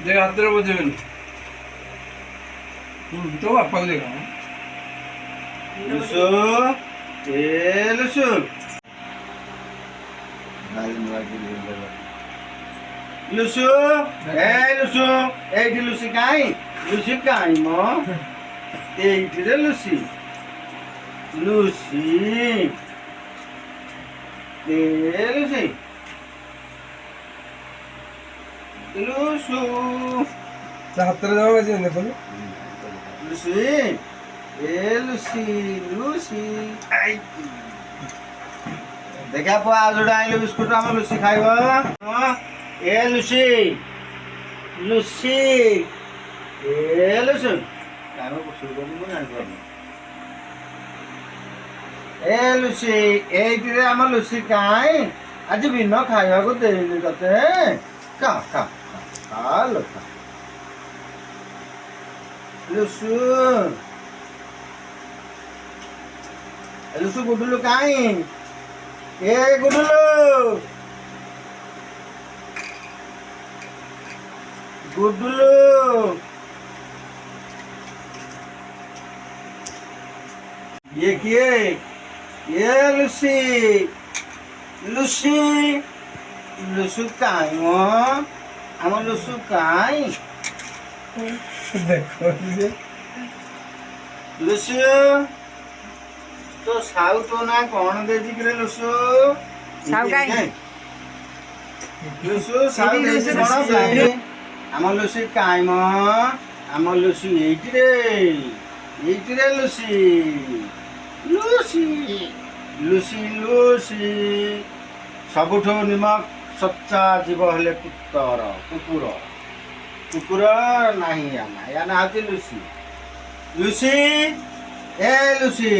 देख हाथ रे बजे तो बापा को देखा लुसु ए लुसु लुसु एठी लुसी काई मो एठी रे लुसी ए लुसी लुसु हाथ रे जाओ बजे देखो लुसी ए लुसी आई देखा पो आज जोड़ा आइलो बिस्कुट हम लुसी खाइबो ए लुसी ए लुसी कानो कुछ बोली मु जान पाबो ए लुसी एठी रे हम लुसी काई आज बिनो खाइबा को देनी तते का लो लुसु लुसु गुडुलु काई ए गुडुलु ये किए ये लुसु काई मो हम लुसु काई देखो ये लुसु तो साउ तो ना कौन दे दी करे लुसु साउ काई लुसु साउ दे दी कौन दे हम लुसु काई म हम लुसु एठी रे लुसी सबुठो निमक सच्चा जीव हेले कुकुर नाही याना हाती लुसी ए लुसी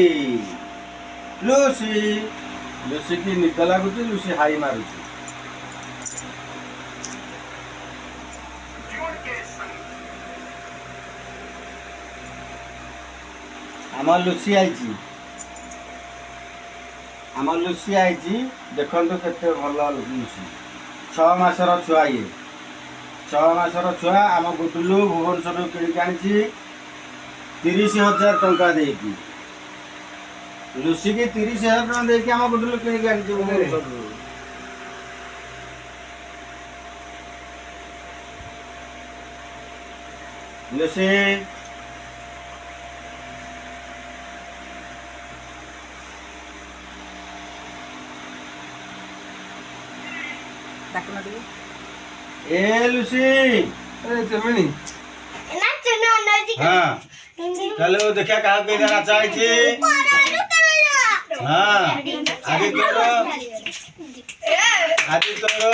की निद लागुची लुसी हाई मारुची आम लुसी आईची देखंतु केते भल लुसी 6 मासर छुआ ये 6 मासर छुआ आम गुटुलु भुवनेश्वर किणिक आनी 30,000 टंका देकी लुसी की 30,000 टंका देकी आम गुटुलु किणिक आनी भुवनेश्वर लुसी ए लुसी ए चमनी ना चुनो नजी हाँ चलो देखिए कहाँ पे जाना चाहिए हाँ आदि तोरो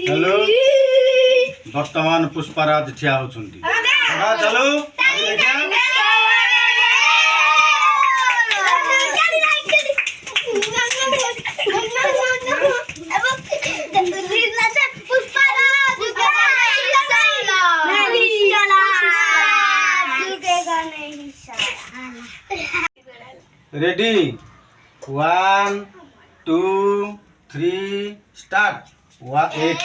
चलो वर्तमान पुष्पराज ठिया होचुंती चलो रेडी 1 2 3 स्टार्ट एक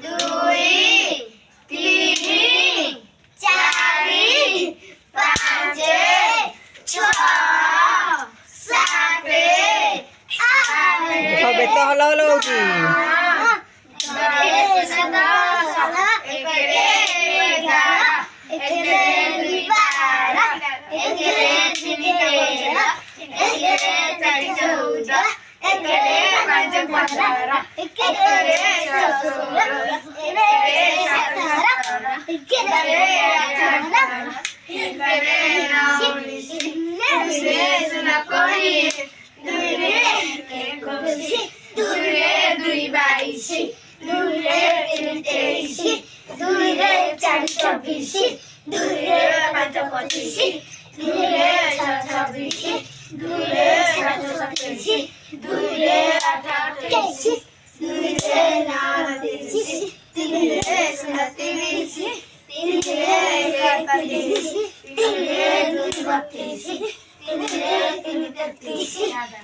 दुई तीन चारि पाँच छः सात आठ बेटा हलो हलो होची Dure, ତିନିରେ ତିନି 33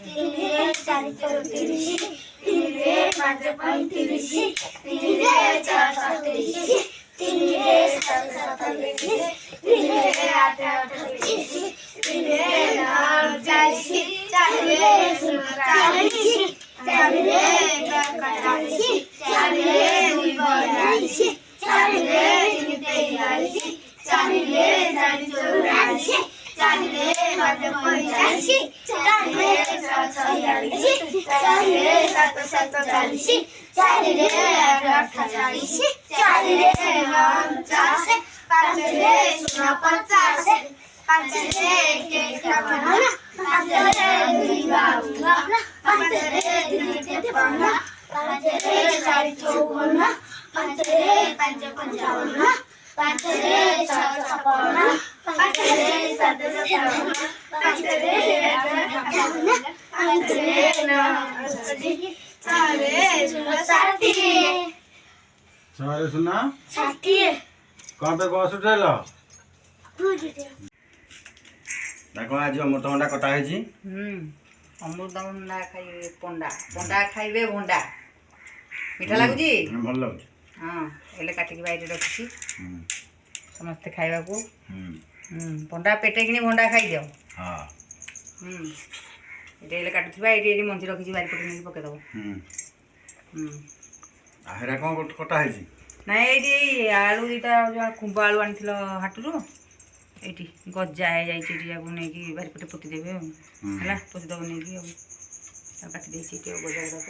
ତିନିରେ ଚାରି 34 ତିନିରେ ପାଞ୍ଚ 35 ତିନିରେ ଛଅ 37 ତିନିରେ ସାତ 37 ତିନିରେ ଆଠ 38 ତିନିରେ ନଅ 40 ଚାରିରେ ଷୋଳ 40 ଚାରିରେ ଏକ 40 ଚାରିରେ ଦୁଇ 42 ଚାରିରେ ତିନି 43 ଚାରିରେ ଚାରି 44 ଚାରିରେ ପାଞ୍ଚ 45 ଚାରିରେ ଛଅ 46 ଚାରିରେ ସାତ 47 ଚାରିରେ ଆଠ 48 ଚାରିରେ ନଅ 49 ପାଞ୍ଚରେ ଶୂନ 50 ପାଞ୍ଚରେ ଏକ 51 ପାଞ୍ଚରେ ଦୁଇ 52 ପାଞ୍ଚରେ ତିନି 53 ପାଞ୍ଚରେ ଚାରି 54 ପାଞ୍ଚରେ ପାଞ୍ଚ 55 ପାଞ୍ଚରେ ଛଅ 56 ପାଞ୍ଚରେ ସାତ 57 ପାଞ୍ଚରେ ଆଠ 58 ପାଞ୍ଚରେ ନଅ 68 ଚାରିରେ ଶୂନ 60 ଛଅରେ ସୁନା 60 କ'ଣ ପାଇଁ ବସ୍ ଉଠେଇଲ? ନା କ'ଣ ଆଜି ଅମୃତଭଣ୍ଡା କଟା ହେଇଛି? ଅମୃତଭଣ୍ଡା ଖାଇବେ ପଣ୍ଡା ପଣ୍ଡା ଖାଇବେ ଭଣ୍ଡା ମିଠା ଲାଗୁଛି? ଭଲ ଲାଗୁଛି। ହଁ ହେଲେ କାଟିକି ବାଇରେ ରଖିଛି ହୁଁ, ସମସ୍ତେ ଖାଇବାକୁ। ହୁଁ, ପଣ୍ଡା ପେଟେ କିଣି ଭଣ୍ଡା ଖାଇଦିଅ। ହଁ, ଏଇଟା ହେଲେ କାଟୁଥିବା ଏଇଠି ମଞ୍ଜି ରଖିଛି ବାରିପଟେ ନେଇକି ପକେଇଦେବ। ଆଉ ହେରା କ'ଣ କଟା ହେଇଛି? ନାଇଁ ଏଇଠି ଆଳୁ ଦୁଇଟା ଯେଉଁ କୁମ୍ଭ ଆଳୁ ଆଣିଥିଲ ହାଟରୁ ଏଇଠି ଗଜା ହେଇଯାଇଛି ଏଠି ଯାକୁ ନେଇକି ବାରିପଟେ ପୋତିଦେବେ ଆଉ ହେଲା ପୋତିଦେବ ନେଇକି ଆଉ କାଟି ଦେଇଛି ଏଠି ଆଉ ଗଜା ଗୁଡ଼ାକ।